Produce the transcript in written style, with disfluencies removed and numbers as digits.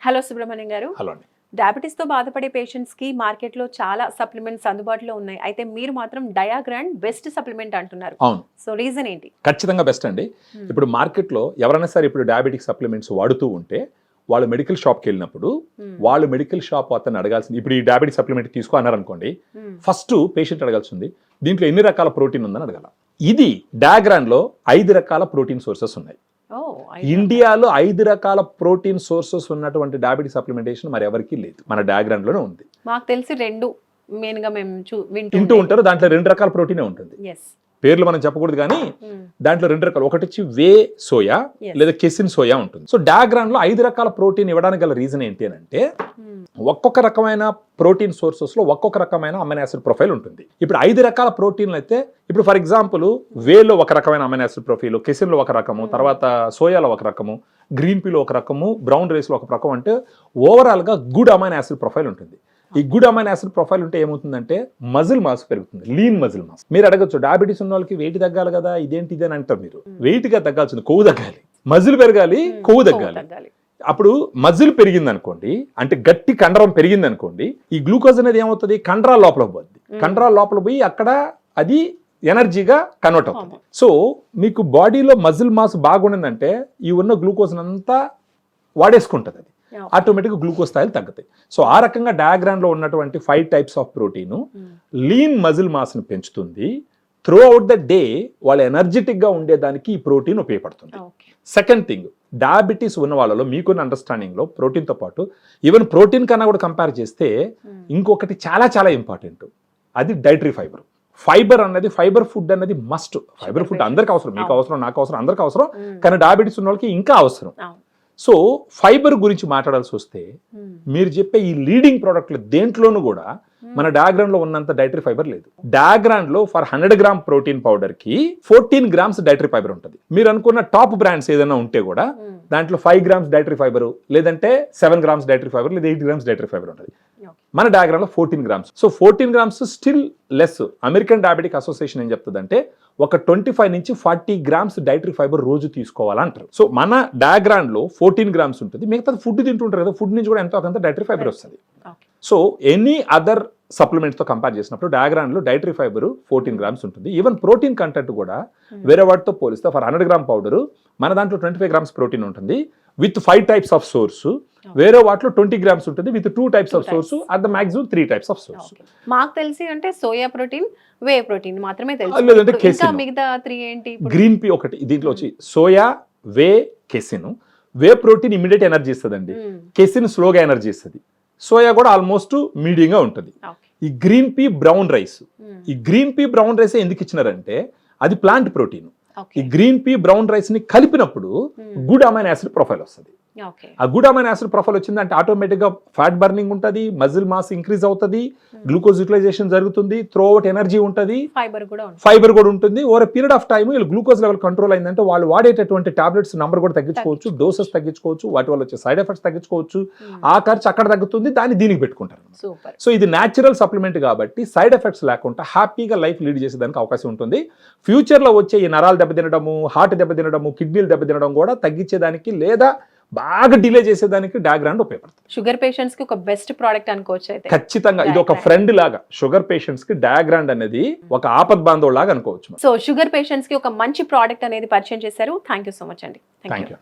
Hello Subrahmanyam గారు. Hello అండి. Diabetes తో బాధపడే పేషెంట్స్ కి మార్కెట్ లో చాలా సప్లిమెంట్స్ అందుబాటులో ఉన్నాయి. అయితే మీరు మాత్రం డయాగ్రాండ్ బెస్ట్ సప్లిమెంట్ అంటున్నారు. అవును. సో రీజన్ ఏంటి? ఖచ్చితంగా బెస్ట్ అండి. ఇప్పుడు మార్కెట్లో ఎవరైనా సరే ఇప్పుడు డయాబెటిక్ సప్లిమెంట్స్ వాడుతూ ఉంటే వాళ్ళు మెడికల్ షాప్కి వెళ్ళినప్పుడు వాళ్ళు మెడికల్ షాప్ అతను అడగాల్సింది, ఇప్పుడు ఈ డయాబెటిక్ సప్లిమెంట్ తీసుకో అన్నారు అనుకోండి, ఫస్ట్ పేషెంట్ అడగాల్సింది దీంట్లో ఎన్ని రకాల ప్రోటీన్ ఉందని అడగాల. ఇది డయాగ్రాండ్ లో 5 రకాల ప్రోటీన్ సోర్సెస్ ఉన్నాయి. ఇండియాలో 5 రకాల ప్రోటీన్ సోర్సెస్ ఉన్నటువంటి డయాబెటిక్ సప్లిమెంటేషన్ మరి ఎవరికి లేదు, మన డయాగ్రామ్ లోనే ఉంది. మాకు తెలిసి 2 మెయిన్ గా మేము వింటూ ఉంటారు. దాంట్లో 2 రకాల ప్రోటీనే ఉంటుంది. పేర్లు మనం చెప్పకూడదు కానీ దాంట్లో 2 రకాలు, ఒకటి వచ్చి వే సోయా లేదా కెసిన్ సోయా ఉంటుంది. సో డయాగ్రామ్ లో 5 రకాల ప్రోటీన్ ఇవ్వడానికి గల రీజన్ ఏంటి అని అంటే, ఒక్కొక్క రకమైన ప్రోటీన్ సోర్సెస్ లో ఒక్కొక్క రకమైన అమైనో యాసిడ్ ప్రొఫైల్ ఉంటుంది. ఇప్పుడు 5 రకాల ప్రోటీన్లు అయితే, ఇప్పుడు ఫర్ ఎగ్జాంపుల్ వేలో ఒక రకమైన అమైనో యాసిడ్ ప్రొఫైల్, కెసిన్ లో ఒక రకము, తర్వాత సోయాలో ఒక రకము, గ్రీన్ పీలో ఒక రకము, బ్రౌన్ రైస్ లో ఒక రకం, అంటే ఓవరాల్ గా గుడ్ అమైనో యాసిడ్ ప్రొఫైల్ ఉంటుంది. ఈ గుడ్ అమైనో యాసిడ్ ప్రొఫైల్ ఉంటే ఏమవుతుందంటే మజిల్ మాస్ పెరుగుతుంది, లీన్ మజిల్ మాస్. మీరు అడగచ్చు డయాబెటీస్ ఉన్న వాళ్ళకి వెయిట్ తగ్గాలి కదా, ఇదేంటి ఇది అని అంటారు. మీరు వెయిట్ గా తగ్గాల్సింది, కొవ్వు తగ్గాలి, మజిల్ పెరగాలి, కొవ్వు తగ్గాలి. అప్పుడు మజిల్ పెరిగింది అనుకోండి, అంటే గట్టి కండరం పెరిగింది అనుకోండి, ఈ గ్లూకోజ్ అనేది ఏమవుతుంది, కండరాల లోపల పోద్ది. కండరాల లోపల పోయి అక్కడ అది ఎనర్జీగా కన్వర్ట్ అవుతుంది. సో మీకు బాడీలో మజిల్ మాస్ బాగుండిందంటే ఈ ఉన్న గ్లూకోజ్ అంతా వాడేసుకుంటుంది, అది ఆటోమేటిక్గా గ్లూకోజ్ స్థాయిలు తగ్గుతాయి. సో ఆ రకంగా డయాగ్రామ్ లో ఉన్నటువంటి 5 types of protein lean muscle mass ని పెంచుతుంది. త్రూ అవుట్ ద డే వాళ్ళు ఎనర్జెటిక్ గా ఉండేదానికి ఈ ప్రోటీన్ ఉపయోగపడుతుంది. సెకండ్ థింగ్, డయాబెటీస్ ఉన్న వాళ్ళలో మీకున్న అండర్స్టాండింగ్ లో ప్రోటీన్ తో పాటు ఈవెన్ ప్రోటీన్ కన్నా కూడా కంపేర్ చేస్తే ఇంకొకటి చాలా చాలా ఇంపార్టెంట్, అది డైటరీ ఫైబర్. ఫైబర్ అన్నది, ఫైబర్ ఫుడ్ అన్నది మస్ట్. ఫైబర్ ఫుడ్ అందరికి అవసరం, మీకు అవసరం, నాకు అవసరం, అందరికి అవసరం, కానీ డయాబెటీస్ ఉన్న వాళ్ళకి ఇంకా అవసరం. సో ఫైబర్ గురించి మాట్లాడాల్సి వస్తే మీరు చెప్పే ఈ లీడింగ్ ప్రోడక్ట్లు దేంట్లోనూ కూడా మన డయాగ్రామ్ లో ఉన్నంత డైటరీ ఫైబర్ లేదు. డయాగ్రామ్ లో ఫర్ 100 గ్రామ్ ప్రోటీన్ పౌడర్ కి 14 గ్రామ్స్ డైటరీ ఫైబర్ ఉంటుంది. మీరు అనుకున్న టాప్ బ్రాండ్స్ ఏదైనా ఉంటే కూడా దాంట్లో 5 గ్రామ్స్ డైటరీ ఫైబర్, లేదంటే 7 గ్రామ్స్ డైటరీ ఫైబర్, లేదా 8 గ్రామ్స్ డైటరీ ఫైబర్ ఉంటుంది. మన డయాగ్రామ్ లో 14 grams. So 14 grams still less. American diabetic association ఏం చెప్తుందంటే ఒక 25 నుంచి 40 గ్రామ్స్ డైటరీ ఫైబర్ రోజు తీసుకోవాలంటారు. సో మన డయాగ్రామ్ లో 14 గ్రామ్స్ ఉంటుంది. మిగతా ఫుడ్ తింటుంటారు కదా, ఫుడ్ నుంచి కూడా ఎంతో కొంత డైటరీ ఫైబర్ వస్తుంది. సో ఎనీ అదర్ సప్లిమెంట్స్ తో కంపేర్ చేసినప్పుడు డయాగ్రామ్ లో డైటరీ ఫైబర్ 14 గ్రామ్స్ ఉంటుంది. ఈవెన్ ప్రోటీన్ కంటెంట్ కూడా వేరే వాటితో పోలిస్తే ఫర్ 100 గ్రామ్ పౌడర్ మన దాంట్లో 25 గ్రామ్స్ ప్రోటీన్ ఉంటుంది విత్ 5 టైప్స్ ఆఫ్ సోర్స్. వేరే వాటిలో 20 గ్రామ్స్ ఉంటుంది with 2 types of swords, at the maximum 3 types of swords. మాకు తెలిసి అంటే సోయా ప్రోటీన్, వే ప్రోటీన్ మాత్రమే తెలుసు. ఇంకా మిగతా 3 ఏంటి? గ్రీన్ పీ ఒకటి, దీంట్లో వచ్చి soya, whey, casein. Whey protein immediate energy ఇస్తుందండి, కెసిన్ స్లోగా ఎనర్జీ ఇస్తుంది, సోయా కూడా ఆల్మోస్ట్ మీడియంగా ఉంటుంది. ఈ గ్రీన్ పీ, బ్రౌన్ రైస్, ఈ గ్రీన్ పీ, బ్రౌన్ రైస్ ఎందుకు ఇచ్చినారంటే అది ప్లాంట్ ప్రోటీన్. ఈ గ్రీన్ పీ, బ్రౌన్ రైస్ ని కలిపినప్పుడు గుడ్ అమైనో యాసిడ్ ప్రొఫైల్ వస్తుంది. ఆ గుడ్ అమైనో యాసిడ్ ప్రొఫైల్ వచ్చిందంటే ఆటోమేటిక్ గా ఫ్యాట్ బర్నింగ్ ఉంటుంది, మజిల్ మాస్ ఇంక్రీజ్ అవుతుంది, గ్లూకోజ్ యూటిలైజేషన్ జరుగుతుంది, త్రూ అవుట్ ఎనర్జీ ఉంటుంది, ఫైబర్ కూడా ఉంటుంది. Over period of time glucose level control అయిందంటే వాళ్ళు వాడేటటువంటి టాబ్లెట్స్ నంబర్ కూడా తగ్గించుకోవచ్చు, డోసెస్ తగ్గించుకోవచ్చు, వాటి వల్ల వచ్చే సైడ్ ఎఫెక్ట్స్ తగ్గించుకోవచ్చు. ఆ ఖర్చు అక్కడ తగ్గుతుంది, దాన్ని దీనికి పెట్టుకుంటారు. సో ఇది న్యాచురల్ సప్లిమెంట్ కాబట్టి సైడ్ ఎఫెక్ట్స్ లేకుండా హ్యాపీగా లైఫ్ లీడ్ చేసేదానికి అవకాశం ఉంటుంది. ఫ్యూచర్ లో వచ్చే ఈ నరాలు దెబ్బతినడము, హార్ట్ దెబ్బతినడము, కిడ్నీలు దెబ్బతినడం కూడా తగ్గించేదానికి లేదా బాగా డిలే చేసేదానికి డయాగ్రామ్ ఉపయోగపడుతుంది. షుగర్ పేషెంట్స్ కి ఒక బెస్ట్ ప్రోడక్ట్ అనుకోవచ్చు. అయితే ఖచ్చితంగా ఇది ఒక ఫ్రెండ్ లాగా షుగర్ పేషెంట్స్ కి డయాగ్రామ్ అనేది ఒక ఆపద్ బాంధవుడు లాగా అనుకోవచ్చు. సో షుగర్ పేషెంట్స్ కి ఒక మంచి ప్రోడక్ట్ అనేది పరిచయం చేశారు. థ్యాంక్ యూ సో మచ్ అండి. Thank you.